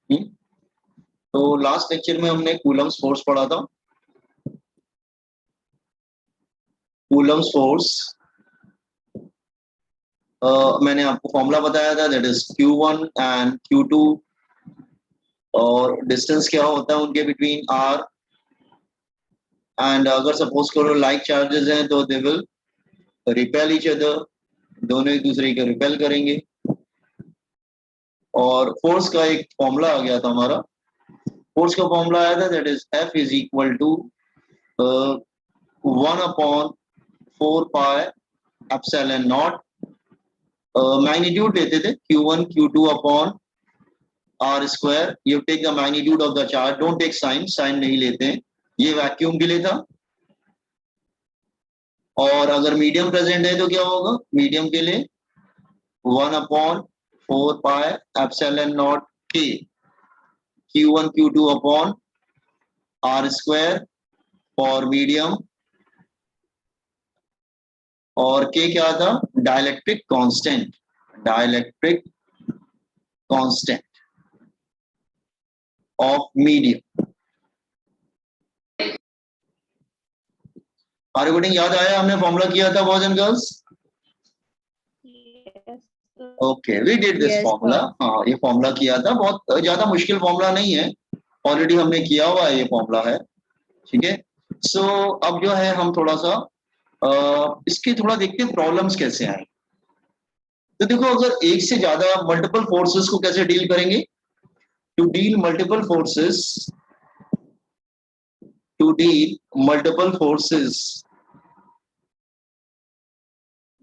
तो last lecture में हमने कूलम्स फोर्स पढ़ा था। कूलम्स फोर्स मैंने आपको फॉर्मूला बताया था, that is Q1 and Q2, और डिस्टेंस क्या होता है उनके बिटवीन R, एंड अगर सपोज करो लाइक चार्जेस हैं तो they will repel each other, दोनों एक दूसरे को रिपेल करेंगे। और फोर्स का एक फॉर्मूला आ गया था हमारा, फोर्स का फॉर्मूला आया था, that is F is equal to 1/4 epsilon naught, magnitude लेते थे Q1 Q2 upon R square, you take the magnitude of the charge, don't take sign, sign नहीं लेते हैं, ये वैक्यूम के लिए था। और अगर मीडियम प्रेजेंट है तो क्या होगा, मीडियम के लिए 1/4 epsilon naught K Q1 Q2 upon R square for medium, और K क्या था, dielectric constant, dielectric constant of medium. आर्गुमेंटिंग याद आया, हमने फॉर्मूला किया था boys and girls? Okay, we did this formula. हाँ, ये फॉर्मूला किया था, बहुत ज्यादा मुश्किल फॉर्मूला नहीं है, ऑलरेडी हमने किया हुआ है, ये फॉर्मूला है, ठीक है। सो अब जो है हम थोड़ा सा इसके थोड़ा देखते हैं प्रॉब्लम्स कैसे आए। तो देखो, अगर एक से ज्यादा मल्टीपल फोर्सेस को कैसे डील करेंगे, to deal multiple forces, to deal multiple forces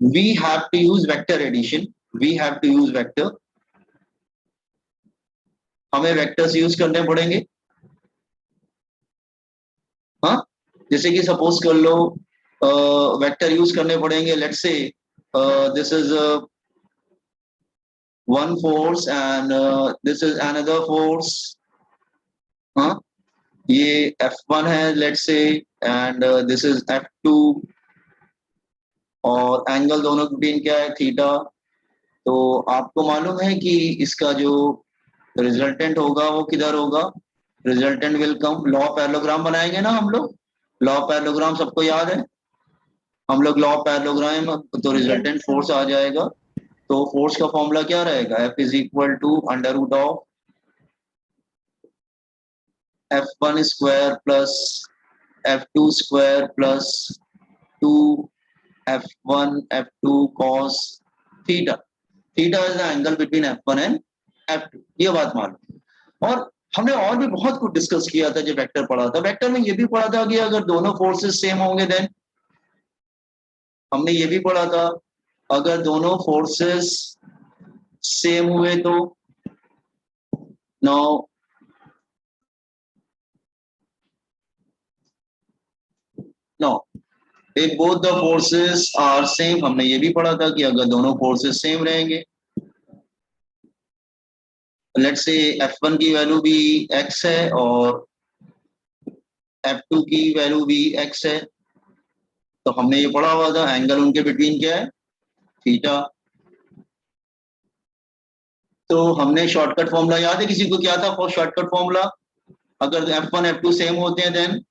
we have to use vector addition, we have to use vector, हमें वेक्टर्स यूज करने पड़ेंगे। हाँ, जैसे कि सपोज कर लो वेक्टर यूज करने पड़ेंगे, let's say this is one force and this is another force, हाँ, ये F1 है let's say, and this is F2, और एंगल दोनों के बीच क्या है, थीटा। तो आपको मालूम है कि इसका जो रिजल्टेंट होगा वो किधर होगा, resultant will come, law of parallelogram बनाएंगे ना हम लोग, लॉ ऑफ पैरेललोग्राम सबको याद है, हम लोग लॉ ऑफ पैरेललोग्राम, तो रिजल्टेंट फोर्स आ जाएगा। तो फोर्स का फॉर्मूला क्या रहेगा, F is equal to under root of F1 square plus F2 square plus 2 F1 F2 cos theta, theta is the angle between F1 and F2, ये बात मालूम। और हमने और भी बहुत कुछ डिस्कस किया था जब वेक्टर पढ़ा था, वेक्टर में ये भी पढ़ा था कि अगर दोनों फोर्सेस सेम होंगे देन, हमने ये भी पढ़ा था अगर दोनों फोर्सेस सेम हुए तो, now no if both the forces are same, हमने ये भी पढ़ा था कि अगर दोनों फोर्सेस सेम रहेंगे, लेट्स से F1 की वैल्यू भी x है और F2 की वैल्यू भी x है, तो हमने ये पढ़ा हुआ था एंगल उनके बिटवीन क्या है, थीटा। तो हमने शॉर्टकट फॉर्मूला याद है किसी को, क्या था फॉर शॉर्टकट फॉर्मूला, अगर F1 F2 सेम होते हैं then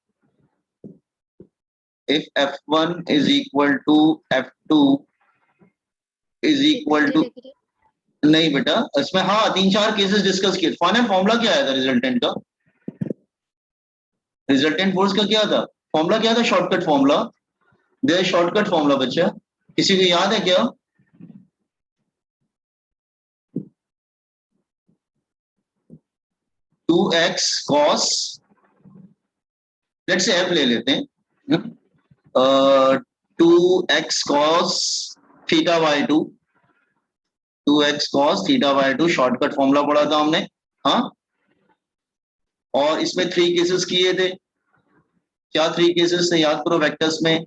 if F1 is equal to F2 is equal to, नहीं बेटा इसमें हाँ 3-4 केसेस डिस्कस किए। फाइनल फॉर्मूला क्या आया था रिजल्टेंट का, रिजल्टेंट फोर्स का क्या था फॉर्मूला, क्या था शॉर्टकट फॉर्मूला, दे शॉर्टकट फॉर्मूला बच्चा, किसी को याद है क्या? Two x cos, let's say F ले लेते हैं, 2x cos theta by 2, 2x cos theta by 2 shortcut formula पढ़ा था हमने। हाँ, और इसमें 3 केसेस किए थे, क्या 3 केसेस थे याद करो वेक्टर्स में,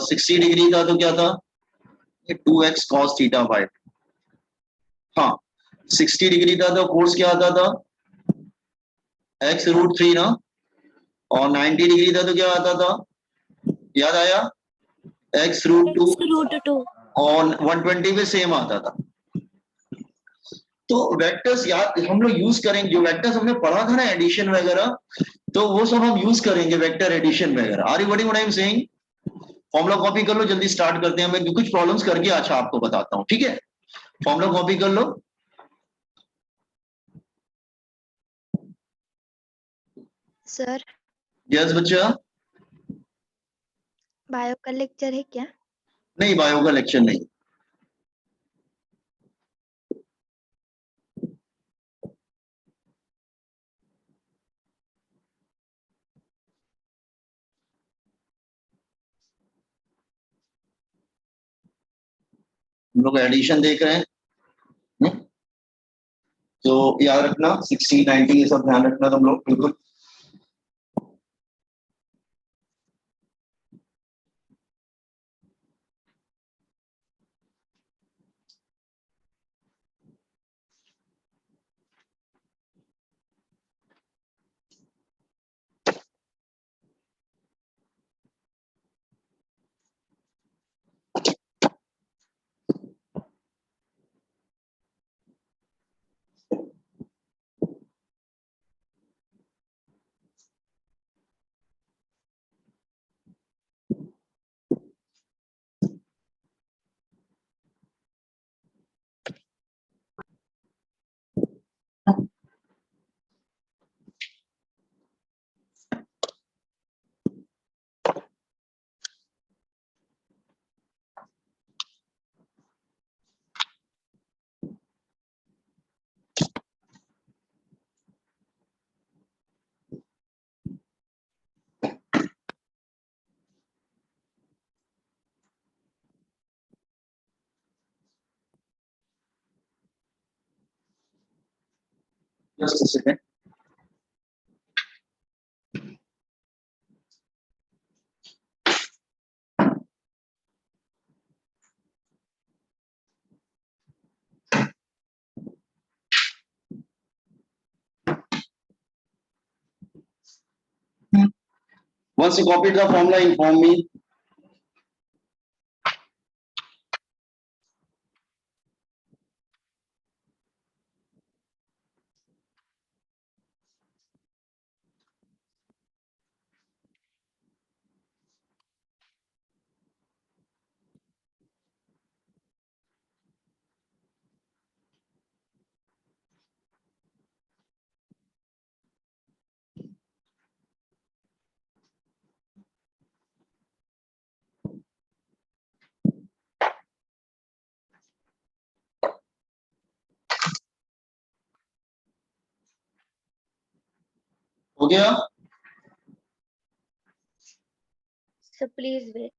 60 डिग्री था तो क्या था 2x cos थीटा बाई, हाँ 60 डिग्री था तो फोर्स क्या आता था x√3 ना, और 90 डिग्री था तो क्या आता था, याद आया x√2, और 120 पे सेम आता था। तो वेक्टर्स याद हम लोग यूज करेंगे, जो वेक्टर्स हमने पढ़ा था ना एडिशन वगैरह, तो वो सब हम यूज करेंगे, वेक्टर एडिशन वगैरह। Are you what I am saying? Formula copy कर लो, जल्दी स्टार्ट करते हैं। मैं कुछ प्रॉब्लम्स करके अच्छा आपको बताता हूँ, ठीक है? फॉर्मूला कॉपी कर लो। सर यस बच्चा। बायो का लेक्चर है क्या? नहीं, बायो का लेक्चर नहीं। हम लोग एडिशन देख रहे हैं। हम्म? तो याद रखना 60 90 ये सब ध्यान रखना तुम लोग बिल्कुल। Just a second. Once you copied the formula, inform me. हो गया? Sir please wait.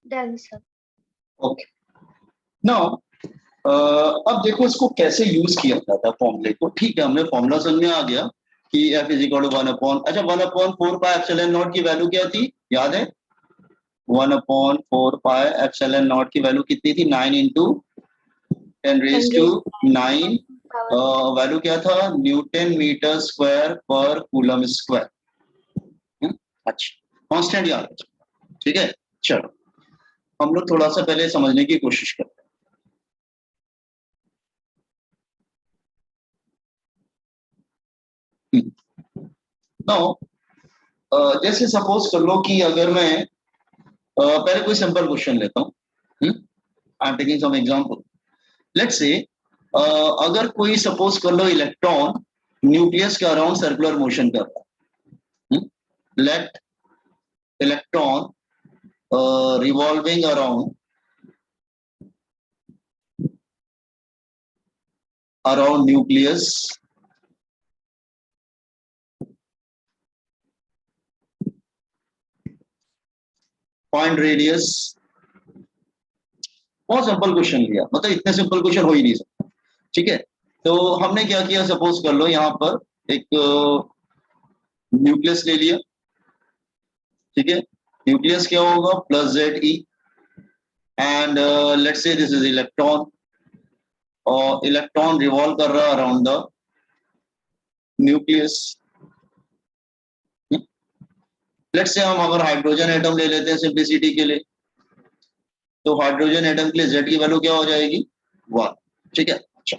Done sir. Okay. Now अब देखो इसको कैसे यूज किया जाता है फॉर्मूले को। ठीक है, हमने फॉर्मूला समझ में आ गया कि F इज इक्वल टू 1/, अच्छा 1/4 पाई एप्सिलॉन नॉट की वैल्यू क्या थी, याद है? 1/4 पाई एप्सिलॉन नॉट की वैल्यू कितनी थी? 9 इंटू 10⁹ वैल्यू क्या था? न्यूटन मीटर स्क्वायर पर कूलम स्क्वायर। अच्छा, कांस्टेंट याद है, ठीक है। चलो हम लोग थोड़ा सा पहले समझने की कोशिश करते हैं। नाउ जैसे सपोज कर लो कि अगर मैं पहले कोई सिंपल क्वेश्चन लेता हूँ। I am taking some example. Let's say अगर कोई सपोज कर लो इलेक्ट्रॉन न्यूक्लियस के अराउंड सर्कुलर मोशन कर रहा है। Let electron revolving around nucleus point radius. बहुत सिंपल क्वेश्चन लिया, मतलब इतने सिंपल क्वेश्चन हो ही नहीं सकता, ठीक है। तो हमने क्या किया, सपोज कर लो यहाँ पर एक न्यूक्लियस ले लिया, ठीक है, न्यूक्लियस क्या होगा plus Z E, and let's say this is electron, और इलेक्ट्रॉन रिवॉल्व कर रहा है around the nucleus. Let's say हम अगर हाइड्रोजन एटम ले लेते हैं सिंप्लिसिटी के लिए, तो हाइड्रोजन एटम के लिए जेड की वैल्यू क्या हो जाएगी 1। ठीक है, अच्छा,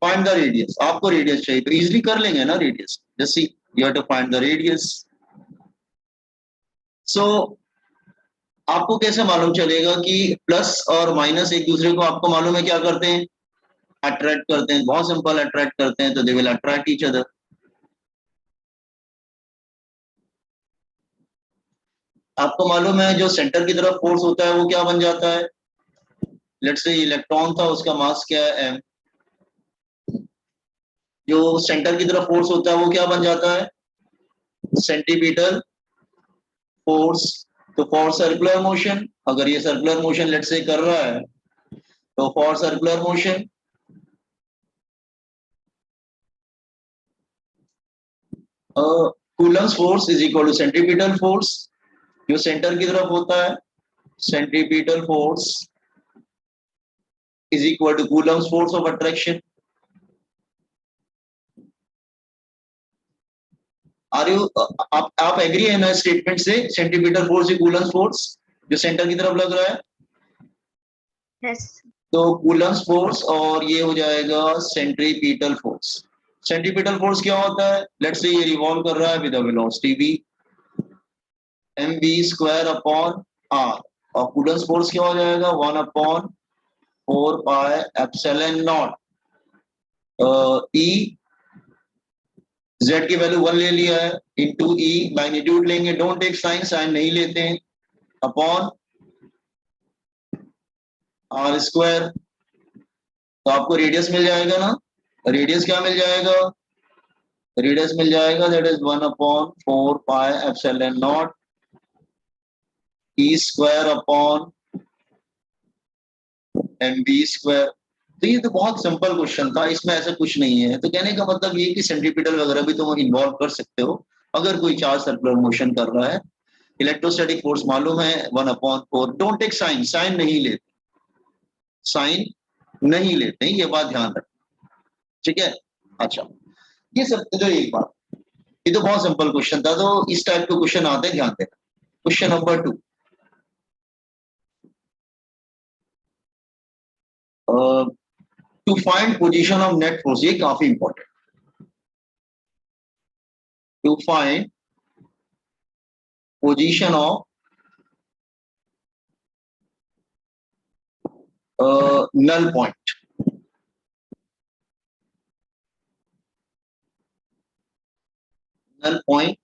फाइंड द रेडियस, आपको रेडियस चाहिए तो इजीली कर लेंगे ना radius, just see you have to find the radius. So आपको कैसे मालूम चलेगा कि प्लस और माइनस एक दूसरे को, आपको मालूम है क्या करते हैं, अट्रैक्ट करते हैं, बहुत सिंपल, अट्रैक्ट करते हैं, तो they will attract each other. आपको मालूम है जो सेंटर की तरफ फोर्स होता है वो क्या बन जाता है, लेट्स से इलेक्ट्रॉन था, उसका मास क्या है m, जो सेंटर की तरफ फोर्स होता है वो क्या बन जाता है सेंटीमीटर फोर्स। तो फॉर सर्कुलर मोशन, अगर ये सर्कुलर मोशन लेट्स से कर रहा है, तो for circular motion Coulomb's force is equal to centimetre force, जो सेंटर की तरफ होता है centimetre force is equal to Coulomb's force of attraction. Are you, आप एग्री है ना स्टेटमेंट से, centimetre force is Coulomb's force, जो सेंटर की तरफ लग रहा है, Yes. तो कूलम्स फोर्स और ये हो जाएगा सेंट्रीपिटल फोर्स। सेंट्रीपिटल फोर्स क्या होता है, लेट्स से ये रिवॉल्व कर रहा है with a velocity v, mv square upon r, और कूलम्स फोर्स क्या हो जाएगा 1 upon 4 pi epsilon not e, z की वैल्यू 1 ले लिया है, इनटू e, मैग्नीट्यूड लेंगे, डोंट टेक साइन, साइन नहीं लेते हैं, अपॉन r स्क्वायर, तो आपको रेडियस मिल जाएगा ना, रेडियस क्या मिल जाएगा, रेडियस मिल जाएगा that is 1 upon 4 pi epsilon naught e square upon m b square. तो ये तो बहुत सिंपल क्वेश्चन था, इसमें ऐसा कुछ नहीं है, तो कहने का मतलब ये कि सेंट्रीपिटल वगैरह भी तुम इन्वॉल्व कर सकते हो अगर कोई चार्ज सर्कुलर मोशन कर रहा है। इलेक्ट्रोस्टैटिक फोर्स मालूम है 1 upon 4, don't take sign, sign नहीं लेते, साइन नहीं लेते हैं, ये बात ध्यान रखना, ठीक है। अच्छा, ये सब तो एक बात, ये तो बहुत सिंपल क्वेश्चन था, तो इस टाइप के क्वेश्चन आते हैं, ध्यान देना। Question number 2, to find position of net force, ये काफी important, to find position of null point. Null point,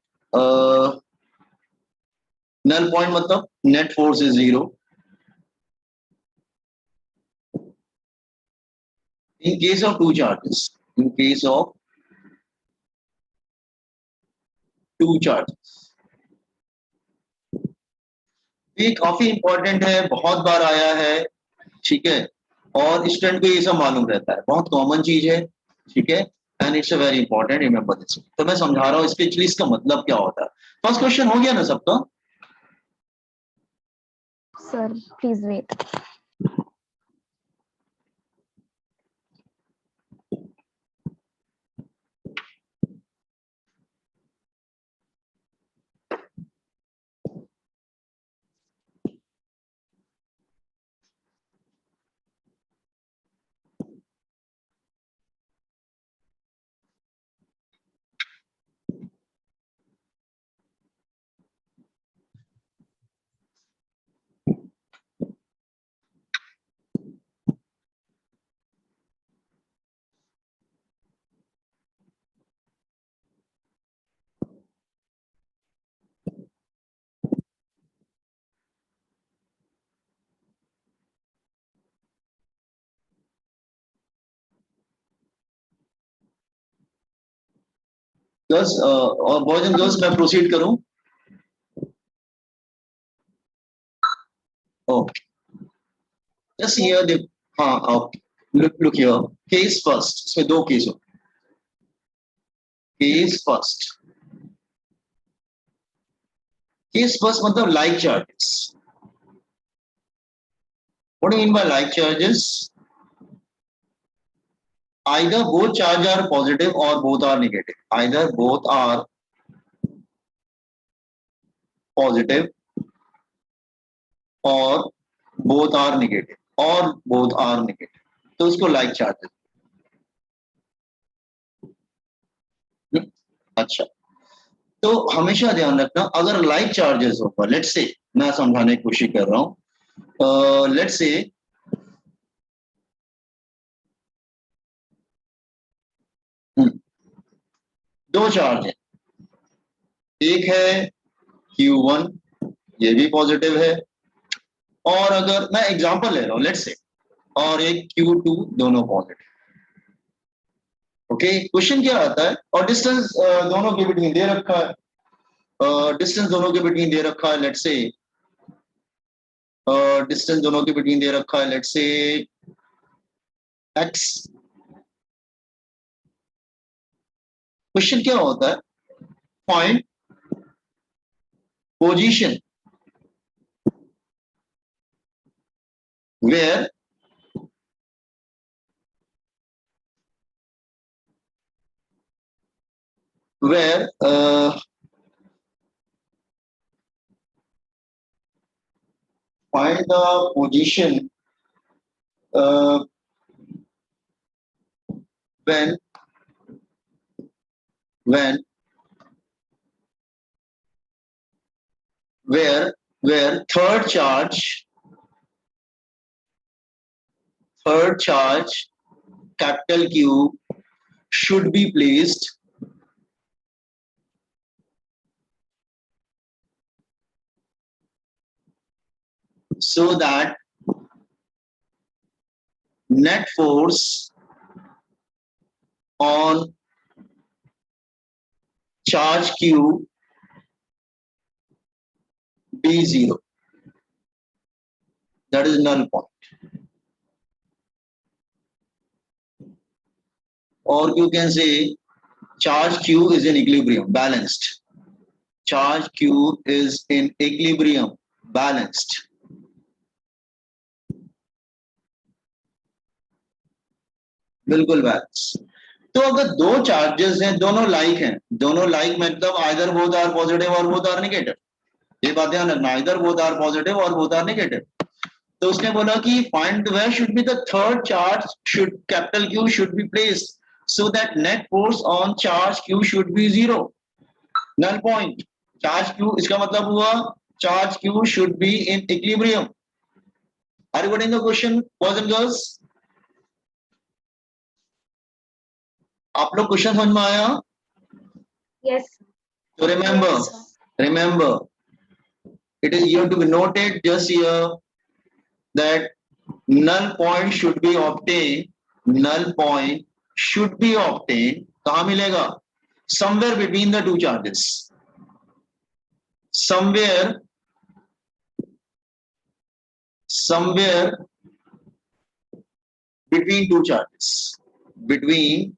null point मतलब net force is 0 in case of two charges, in case of two charges। ये काफी important है, बहुत बार आया है, ठीक है, और स्टूडेंट को ये सब मालूम रहता है, बहुत कॉमन चीज है, ठीक है, and it's a very important, remember this. तो मैं समझा रहा हूँ स्पेशली इसका मतलब क्या होता है। फर्स्ट क्वेश्चन हो गया ना सबका, Sir, please wait. गर्ल्स और बॉयज एंड गर्ल्स, मैं प्रोसीड करूं, ओके, जस्ट हियर देखो, हाँ okay, look here, case first, इसमें दो केस हो, केस फर्स्ट, केस बस मतलब like charges. What do you mean by like charges? Either both charge are positive or both are negative. Either both are positive or both are negative. Or both are negative. तो उसको like charges. अच्छा, तो हमेशा ध्यान रखना अगर like charges होगा, let's say मैं समझाने की कोशिश कर रहा हूँ, let's say दो चार्ज है, एक है Q1, ये भी पॉजिटिव है, और अगर मैं एग्जांपल ले रहा हूं लेट्स से, और एक Q2, दोनों पॉजिटिव. ओके, क्वेश्चन क्या आता है, और डिस्टेंस दोनों के बिटवीन दे रखा है, डिस्टेंस दोनों के बिटवीन दे रखा है, लेट्स से डिस्टेंस दोनों के बिटवीन दे रखा है, लेट्स से x. क्वेश्चन क्या होता है, find position where find the position when where third charge capital Q should be placed so that net force on charge Q be zero. That is null point. Or you can say charge Q is in equilibrium, balanced. Charge Q is in equilibrium, balanced. बिल्कुल balance. तो अगर दो charges हैं, दोनों like हैं, दोनों like मतलब either both are positive और बोथ आर नेगेटिव. ये बात ध्यान रखना, आइदर बोथ आर पॉजिटिव और बोथ आर नेगेटिव. तो उसने बोला कि find where should be the third charge should capital Q should be placed so that net force on charge Q should be zero. Null point. Charge Q इसका मतलब हुआ charge Q should be in equilibrium. Are you getting the question, boys and girls? आप लोग question समझ में आया? Yes. So remember, it is you have to be noted just here that null point should be obtained. Null point should be obtained. कहाँ मिलेगा? Somewhere between the two charges. Somewhere between two charges. Between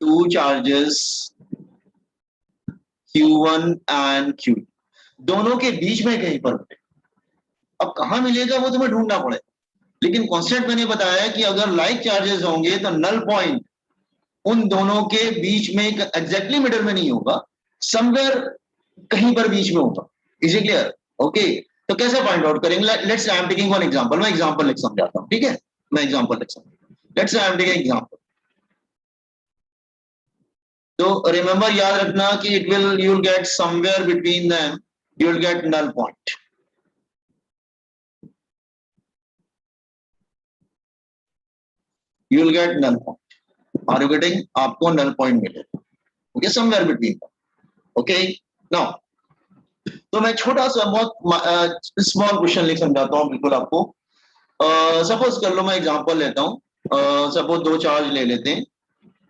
two charges Q1 and Q2. दोनों के बीच में कहीं पर मिले. अब कहाँ मिलेगा वो तुम्हें ढूंढना पड़ेगा, लेकिन कॉन्सेप्ट मैंने बताया कि अगर लाइक चार्जेस होंगे तो नल पॉइंट उन दोनों के बीच में एग्जैक्टली मिडिल में नहीं होगा, समवेयर कहीं पर बीच में होगा. Is it clear? ओके, तो कैसे फाइंड आउट करेंगे? Let's I am taking one example. मैं एग्जांपल लिख समझाता हूं, ठीक है? मैं एग्जांपल लिख समझाता हूं. Let's I am taking example. तो रिमेंबर, याद रखना कि it will you will get somewhere between them you will get null point. You will get null point. Are you getting? आपको null point मिलेगा. Okay, somewhere between them. Okay, now तो मैं छोटा सा बहुत स्मॉल क्वेश्चन लिख समझाता हूँ बिल्कुल आपको. सपोज कर लो, मैं एग्जांपल लेता हूँ. सपोज दो चार्ज ले लेते हैं,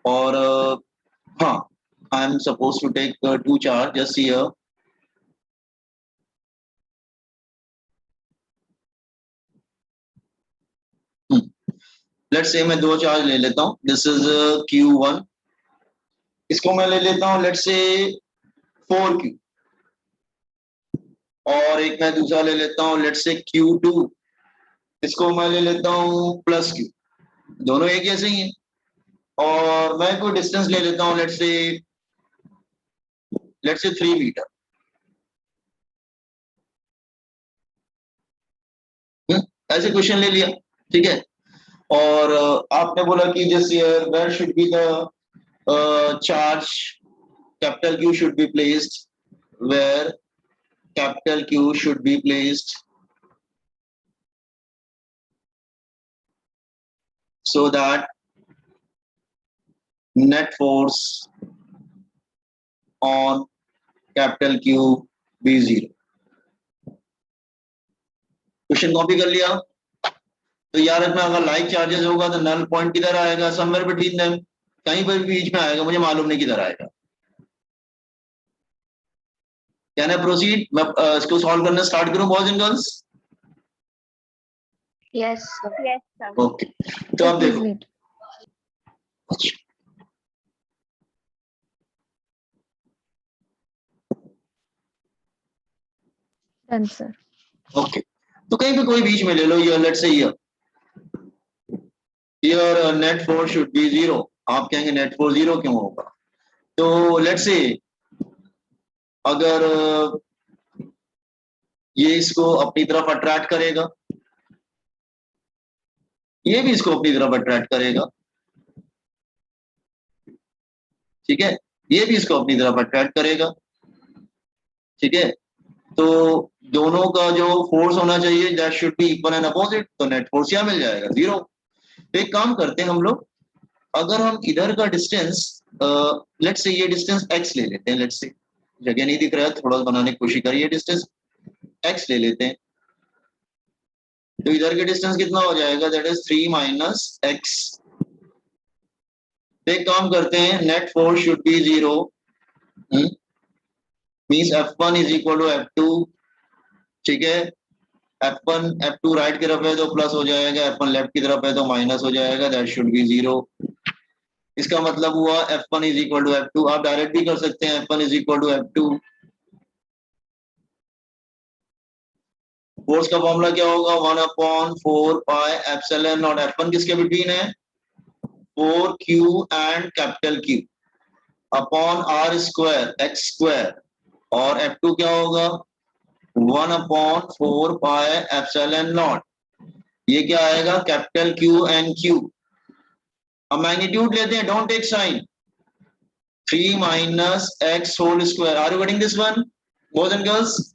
और हाँ, I am suppose to take two charge just here. Let's say मैं दो चार्ज ले लेता हूं. This is Q1. इसको मैं ले लेता हूं लेट्स से 4Q. और एक मैं दूसरा ले लेता हूँ, लेट्स से Q2, इसको मैं ले लेता हूँ प्लस Q, दोनों एक जैसे ही हैं। और मैं कोई डिस्टेंस ले लेता हूँ, लेट्स से 3 मीटर। ऐसे क्वेश्चन ले लिया, ठीक है। और आपने बोला कि this year where should be the charge, capital Q should be placed, where capital Q should be placed so that net force on capital Q be 0। Question copy कर लिया। तो यार इसमें अगर लाइक चार्जेस होगा तो नल पॉइंट किधर आएगा, समवेयर बिटवीन देम, कहीं पर बीच में आएगा, मुझे मालूम नहीं किधर आएगा। Can I proceed? मैं इसको सॉल्व करना स्टार्ट करूं boys and girls? Yes, sir. Yes, sir. Okay, तो अब देखो। अच्छा, Done, sir. ओके, तो कहीं पे कोई बीच में ले लो, ये let's say here net force should be 0। आप कहेंगे नेट फोर्स 0 क्यों होगा? तो लेट्स से अगर ये इसको अपनी तरफ अट्रैक्ट करेगा, ये भी इसको अपनी तरफ अट्रैक्ट करेगा, ठीक है, ये भी इसको अपनी तरफ अट्रैक्ट करेगा, ठीक है। तो दोनों का जो फोर्स होना चाहिए that should B equal and opposite, तो नेट फोर्स क्या मिल जाएगा? 0। तो एक काम करते हैं हम लोग, अगर हम इधर का डिस्टेंस लेट्स से ये डिस्टेंस x ले लेते हैं, लेट्स से जगह नहीं दिख रहा है, थोड़ा बनाने की कोशिश करिए, डिस्टेंस x ले लेते हैं। तो इधर के डिस्टेंस कितना हो जाएगा? That is 3 minus x। एक काम करते हैं, net force should be 0, means F1 is equal to F2, ठीक है। F1 F2 राइट की तरफ है तो प्लस हो जाएगा, F1 लेफ्ट की तरफ है तो माइनस हो जाएगा, दैट शुड बी 0। इसका मतलब हुआ F1 is equal to F2। आप डायरेक्ट भी कर सकते हैं, F1 is equal to F2। Force का फॉर्मूला क्या होगा? 1/4 पाई एप्सिलॉन नॉट। F1 किसके बिटवीन है? 4Q and capital Q upon R square x square, और F2 क्या होगा? 1/4 पाई एप्सिलॉन नॉट। ये क्या आएगा? Capital Q and Q। अब मैग्नीट्यूड लेते हैं, don't take sign. 3 minus x whole square. Are you getting this one boys and girls?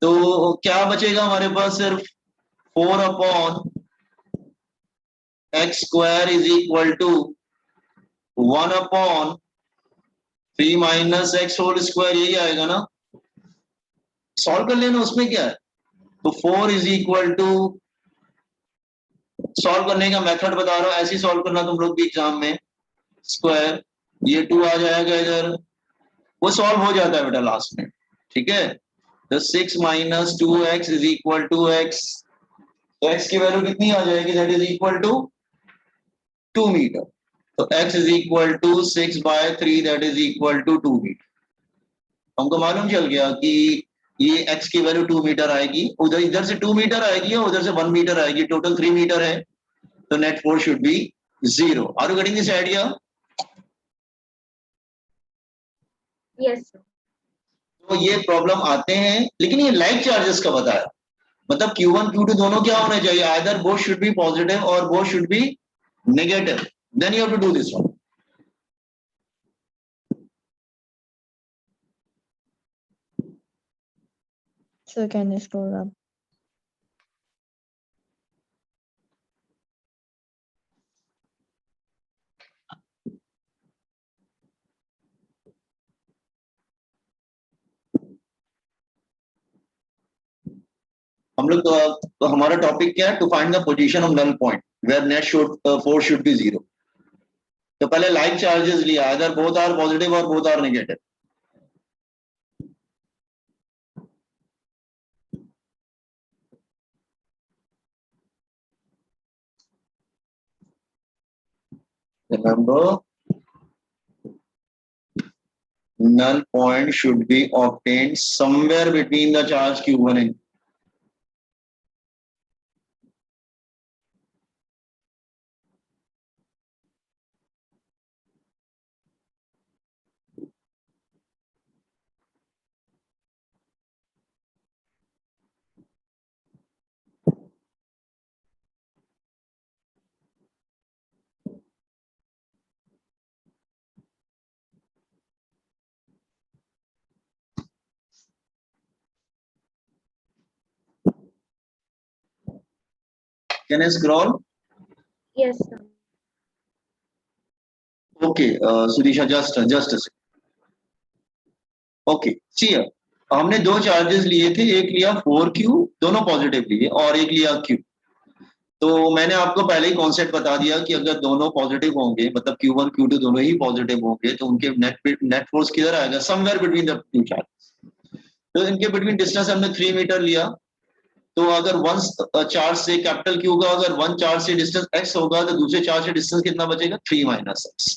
तो क्या बचेगा हमारे पास? सिर्फ 4/x square is equal to 1/3 minus x whole square, यही आएगा ना? सॉल्व कर लेना, उसमें क्या है। तो 4 इज इक्वल टू, सॉल्व करने का मेथड बता रहा हूं, ऐसे ही सॉल्व करना तुम लोग भी एग्जाम में। स्क्वायर, ये 2 आ जाएगा इधर, वो सॉल्व हो जाता है बेटा लास्ट में, ठीक है। तो 6 minus 2x is equal to x, तो x की वैल्यू कितनी आ जाएगी? That is equal to 2 metre. तो x is equal to 6/3, that is equal to 2 metre. हमको मालूम चल गया कि ये x की वैल्यू 2 मीटर आएगी, उधर इधर से 2 मीटर आएगी और उधर से 1 मीटर आएगी, टोटल 3 मीटर है। तो net force should be 0। Are you getting this idea? Yes, sir. तो ये प्रॉब्लम आते हैं, लेकिन ये लाइक चार्जेस का बताया, मतलब Q1 Q2 दोनों क्या होने चाहिए? Either both should be positive और both should be negative, then you have to do this one. So can you scroll up? हम लोग तो हमारा टॉपिक क्या है? To find the position of null point where net should force should be 0। तो पहले like charges लिया, either both are positive और both are negative. Remember, null point should be obtained somewhere between the charge q1 and can I scroll? Yes, sir. Okay, Sudisha, just a second. Okay see हमने दो charges लिए थे, एक लिया 4q, दोनों positive लिए, और एक लिया q। तो मैंने आपको पहले ही कॉन्सेप्ट बता दिया कि अगर दोनों पॉजिटिव होंगे, मतलब q1 q2 दोनों ही पॉजिटिव होंगे, तो उनके नेट फोर्स किधर आएगा? Somewhere between the two charges. तो इनके बिटवीन डिस्टेंस हमने 3 मीटर लिया। तो अगर वन चार्ज से कैपिटल Q का अगर वन चार्ज से डिस्टेंस x होगा, तो दूसरे चार्ज से डिस्टेंस कितना बचेगा? 3 माइनस x।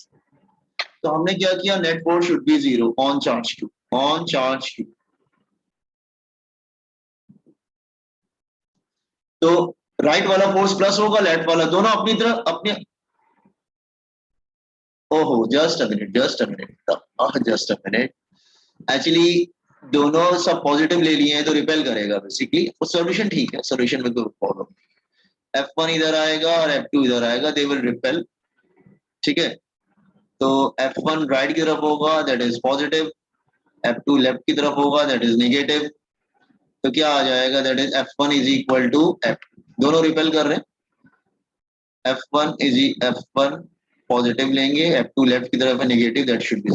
तो हमने क्या किया? Net force should be 0 on charge Q, on charge Q। तो राइट वाला फोर्स प्लस होगा, लेफ्ट वाला, दोनों अपनी तरफ अपने। ओहो, just a minute, just a minute. Actually दोनों सब पॉजिटिव ले लिए हैं तो रिपेल करेगा बेसिकली। वो सॉल्यूशन ठीक है, सॉल्यूशन में कोई प्रॉब्लम। F1 इधर आएगा और F2 इधर आएगा, दे विल रिपेल। ठीक है, तो F1 राइट की तरफ होगा, that is positive. F2 left की तरफ होगा, दैट इज नेगेटिव। तो क्या आ जाएगा? That is F1 is equal to F2, दोनों रिपेल कर रहे हैं। F1 पॉजिटिव लेंगे, F2 लेफ्ट की तरफ है negative, that should be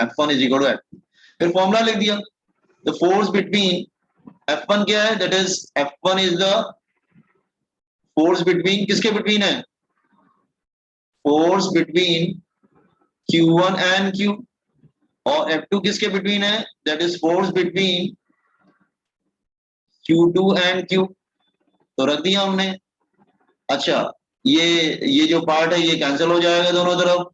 F1 is equal to F2। फिर फॉर्मूला लिख दिया। द फोर्स बिटवीन F1 क्या है? That is F1 is the force between, किसके बिटवीन है? Force between Q1 and Q। और F2 किसके बिटवीन है? That is force between Q2 and Q। तो रख दिया हमने। अच्छा, ये जो पार्ट है ये कैंसिल हो जाएगा दोनों तरफ।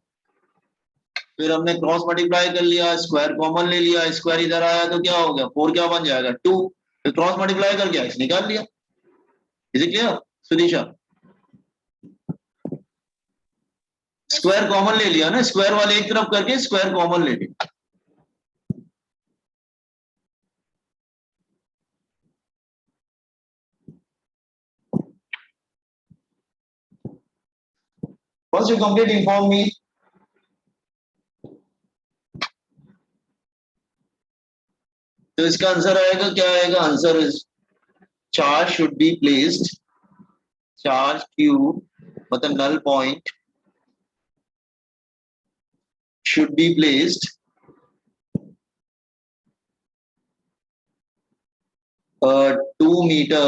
फिर हमने क्रॉस मल्टीप्लाई कर लिया, स्क्वायर कॉमन ले लिया, स्क्वायर इधर आया तो क्या हो गया? 4 क्या बन जाएगा? 2। फिर क्रॉस मल्टीप्लाई करके x निकाल लिया। Is it clear Sudisha? Square common ले लिया ना, स्क्वायर वाले एक तरफ करके स्क्वायर कॉमन ले लिया। Once you complete, inform me. तो इसका आंसर आएगा, क्या आएगा? Answer is charge should be placed, charge Q मतलब null point should be placed 2 meter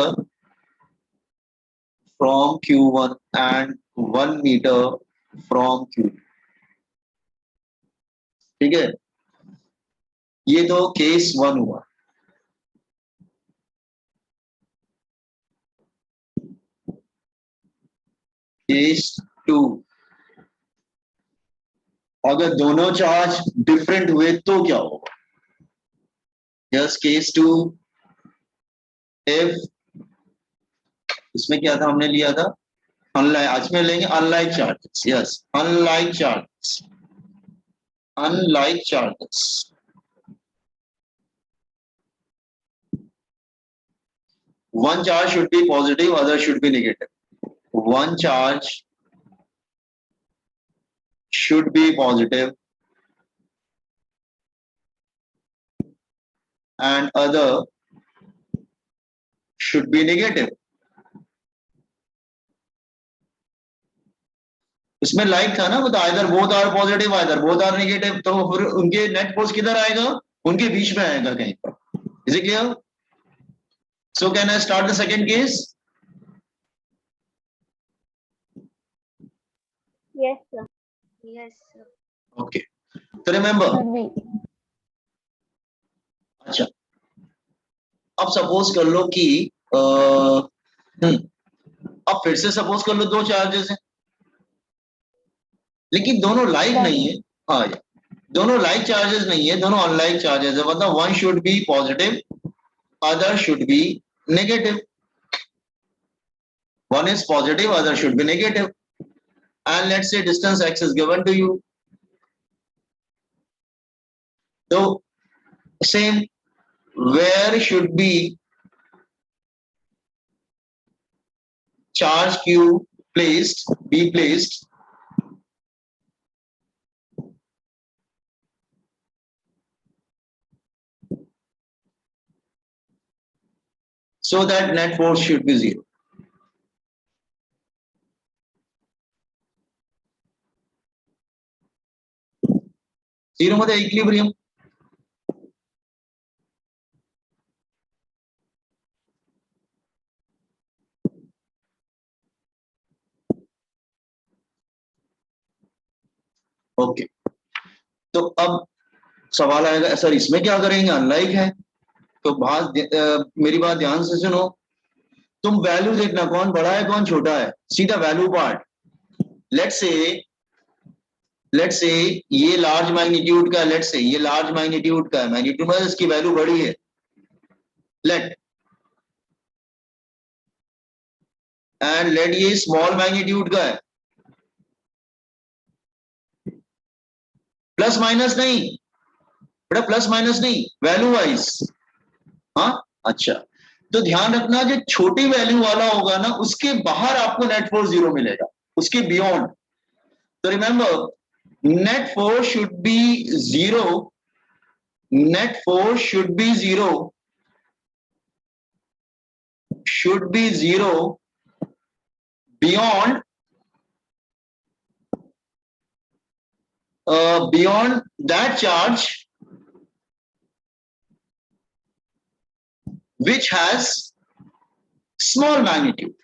from Q1 and 1 meter from Q2। ठीक है, ये तो केस 1 हुआ। केस 2, अगर दोनों चार्ज डिफरेंट हुए तो क्या होगा? यस, केस 2, इफ इसमें क्या था हमने लिया था? अनलाइक, आज में लेंगे unlike charges. Yes, unlike charges, unlike charges. One charge should be positive, other should be negative. One charge should be positive and other should be negative. इसमें लाइक था ना, मतलब either both are positive, either both are negative. तो फिर उनके net force किधर आएगा? उनके बीच में आएगा कहीं पर। Is it clear? So can I start the second case? Yes, sir. Yes, sir. Okay, तो रिमेंबर। Sir, wait. अच्छा, अब सपोज कर लो कि अब फिर से सपोज कर लो दो चार्जेस हैं, लेकिन दोनों लाइक Sir. नहीं है। हाँ, दोनों लाइक चार्जेस नहीं है, दोनों अनलाइक चार्जेस है, मतलब one should be positive, other should be negative. One is positive, other should be negative. And let's say distance x is given to you. So same, where should be charge q be placed so that net force should be zero. Zero मध्ये equilibrium. Okay, तो अब सवाल आएगा sir इसमें क्या करेंगे, unlike है. तो मेरी बात ध्यान से सुनो. तुम वैल्यू देखना कौन बड़ा है कौन छोटा है, सीधा वैल्यू पार्ट. लेट्स से ये लार्ज मैग्नीट्यूड का, लेट्स से ये लार्ज मैग्नीट्यूड का है, मैग्नीट्यूड मतलब इसकी वैल्यू बड़ी है. लेट ये स्मॉल मैग्नीट्यूड का है. प्लस माइनस नहीं बेटा, प्लस माइनस नहीं, वैल्यू वाइज. हाँ अच्छा, तो ध्यान रखना जो छोटी वैल्यू वाला होगा ना उसके बाहर आपको नेट फोर्स जीरो मिलेगा, उसके बियॉन्ड. तो remember, net force should B zero, net force should B zero, should be zero beyond that charge which has small magnitude.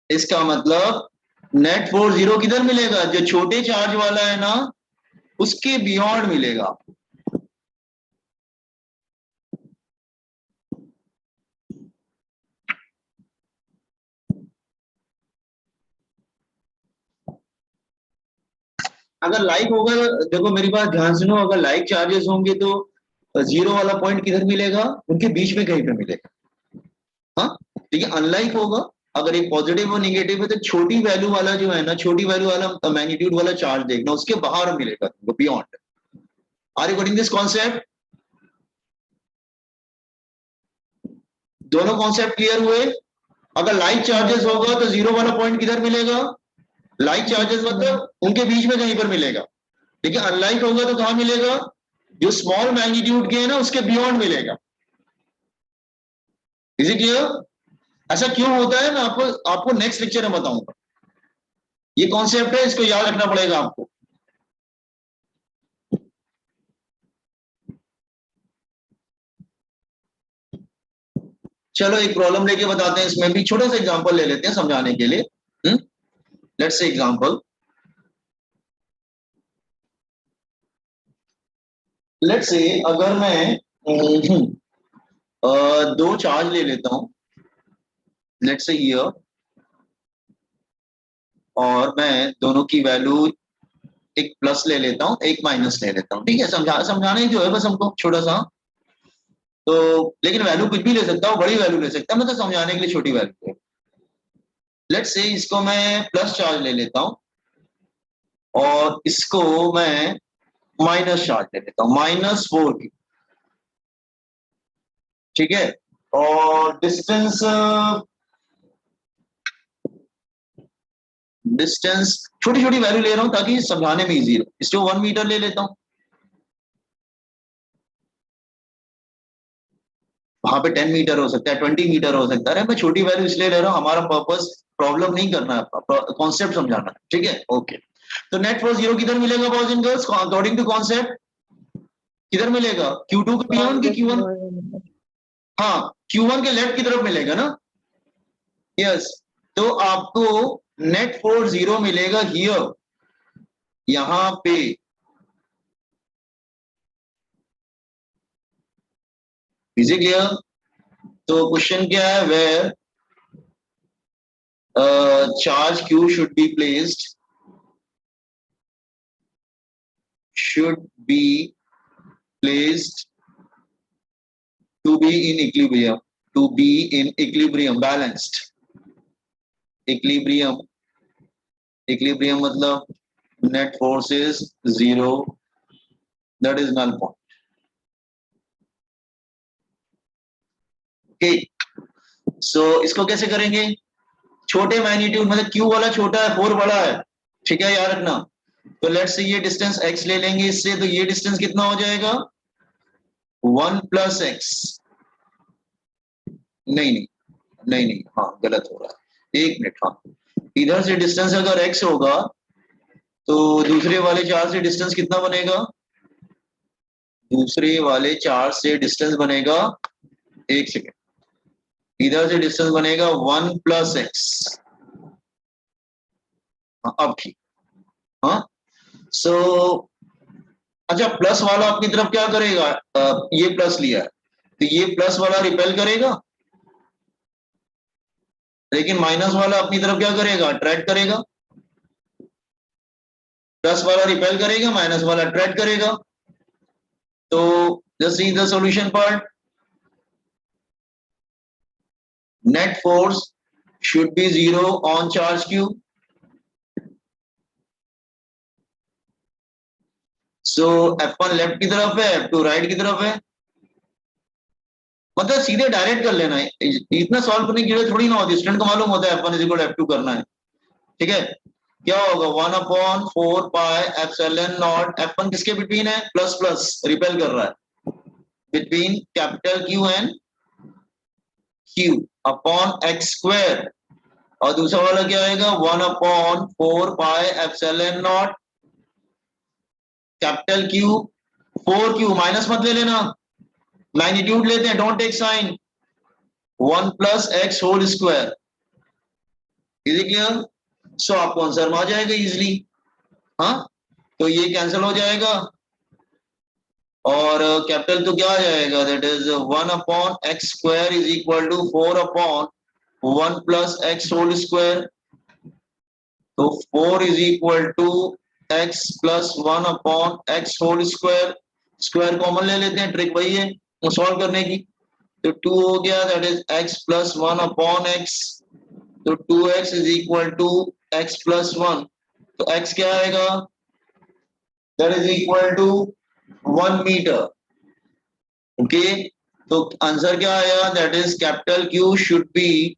इसका मतलब नेट फोर्स जीरो किधर मिलेगा, जो छोटे चार्ज वाला है ना उसके बियॉन्ड मिलेगा. अगर लाइक होगा, देखो मेरी बात ध्यान सुनो, अगर लाइक चार्जेस होंगे तो जीरो वाला पॉइंट किधर मिलेगा, उनके बीच में कहीं पे मिलेगा. हाँ, ठीक है. अनलाइक होगा, अगर एक पॉजिटिव और निगेटिव है तो छोटी वैल्यू वाला जो है ना, छोटी वैल्यू वाला मैग्नीट्यूड वाला चार्ज देखना, उसके बाहर मिलेगा तुमको, beyond. Are you getting this concept? दोनों कॉन्सेप्ट क्लियर हुए? अगर लाइक चार्जेस होगा तो जीरो वाला पॉइंट किधर मिलेगा, लाइक चार्जेस मतलब उनके बीच में कहीं पर मिलेगा. ठीक है, अनलाइक होगा तो कहां मिलेगा, जो स्मॉल मैग्नीट्यूड के है ना उसके बियॉन्ड मिलेगा. Is it clear? ऐसा क्यों होता है मैं आपको नेक्स्ट लेक्चर में बताऊंगा. ये कॉन्सेप्ट है, इसको याद रखना पड़ेगा आपको. चलो एक प्रॉब्लम लेके बताते हैं, इसमें भी छोटा सा एग्जांपल ले लेते हैं समझाने के लिए. Let's say example, let's say अगर मैं दो चार्ज ले लेता हूं, लेट्स से हियर, और मैं दोनों की वैल्यू एक प्लस ले लेता हूं एक माइनस ले लेता हूं. ठीक है, समझाने जो है बस हमको छोटा सा. तो लेकिन वैल्यू कुछ भी ले सकता हूं, बड़ी वैल्यू ले सकता हूं, मतलब समझाने के लिए छोटी वैल्यू. लेट्स से इसको मैं प्लस चार्ज ले लेता हूं और इसको मैं माइनस चार्ज ले लेता हूं, -4 की. ठीक है, और डिस्टेंस छोटी छोटी वैल्यू ले रहा हूं ताकि समझाने में इजी हो. इसको 1 मीटर ले लेता हूं, वहां पे 10 मीटर हो सकता है, 20 मीटर हो सकता है. मैं छोटी वैल्यू इसलिए ले रहा हूं, हमारा पर्पस प्रॉब्लम नहीं करना है, कॉन्सेप्ट समझाना है. ठीक है, ओके. तो नेट फोर्स जीरो किधर मिलेगा boys and girls, according to concept किधर मिलेगा, Q2 के बियॉन्ड की Q1? हाँ, Q1 के लेफ्ट की तरफ मिलेगा ना. यस, तो आपको नेट फोर्स जीरो मिलेगा हियर, यहां पे. Is it clear? तो क्वेश्चन क्या है, where charge q should be placed to be in equilibrium, balanced. Equilibrium मतलब net force is 0, that is null point. Okay, so इसको कैसे करेंगे? छोटे मैग्नीट्यूड मतलब q वाला छोटा है, 4 बड़ा है, ठीक है, याद रखना। तो लेट्स से ये डिस्टेंस x ले लेंगे इससे, तो ये डिस्टेंस कितना हो जाएगा? 1 प्लस एक्स। नहीं, हाँ गलत हो रहा है, 1 मिनट। हाँ, इधर से डिस्टेंस अगर x होगा तो दूसरे वाले चार्ज से डिस्टेंस कितना बनेगा? दूसरे वाले चार्ज से डिस्टेंस बनेगा, 1 सेकेंड, इधर से डिस्टेंस बनेगा 1 प्लस एक्स। अब ठीक। हाँ, सो अच्छा, प्लस वाला अपनी तरफ क्या करेगा? ये प्लस लिया है तो ये प्लस वाला रिपेल करेगा, लेकिन माइनस वाला अपनी तरफ क्या करेगा? अट्रैक्ट करेगा। प्लस वाला रिपेल करेगा, माइनस वाला अट्रैक्ट करेगा। तो just see the solution part. Net force should be 0 on charge q. So F1 left की तरफ है, F2 राइट की तरफ है। मतलब सीधे डायरेक्ट कर लेना है, इतना सॉल्व करने की जरूरत थोड़ी ना होती, स्टूडेंट को मालूम होता है F1 इज इक्वल F2 करना है, ठीक है। क्या होगा? 1/4 पाई एप्सिलॉन नॉट। F1 किसके बिटवीन है? प्लस प्लस रिपेल कर रहा है, between capital Q and Q upon x square. और दूसरा वाला क्या आएगा? 1/4 pi epsilon naught capital Q 4Q, minus मत ले लेना, मैग्नीट्यूड लेते हैं, don't take sign, 1 plus x whole square. Is it clear? So आपको आंसर आ जाएगा इजिली। हाँ, तो ये कैंसिल हो जाएगा और कैपिटल तो क्या आ जाएगा? That is 1/x square is equal to 4/1 plus x whole square. तो 4 is equal to x plus 1/x whole square. Square common ले लेते हैं, ट्रिक वही है सॉल्व करने की। तो 2 हो गया, that is x plus 1/x। तो 2x is equal to x plus 1। तो x क्या आएगा? That is equal to 1 metre. Okay, तो आंसर क्या आया? That is capital Q should B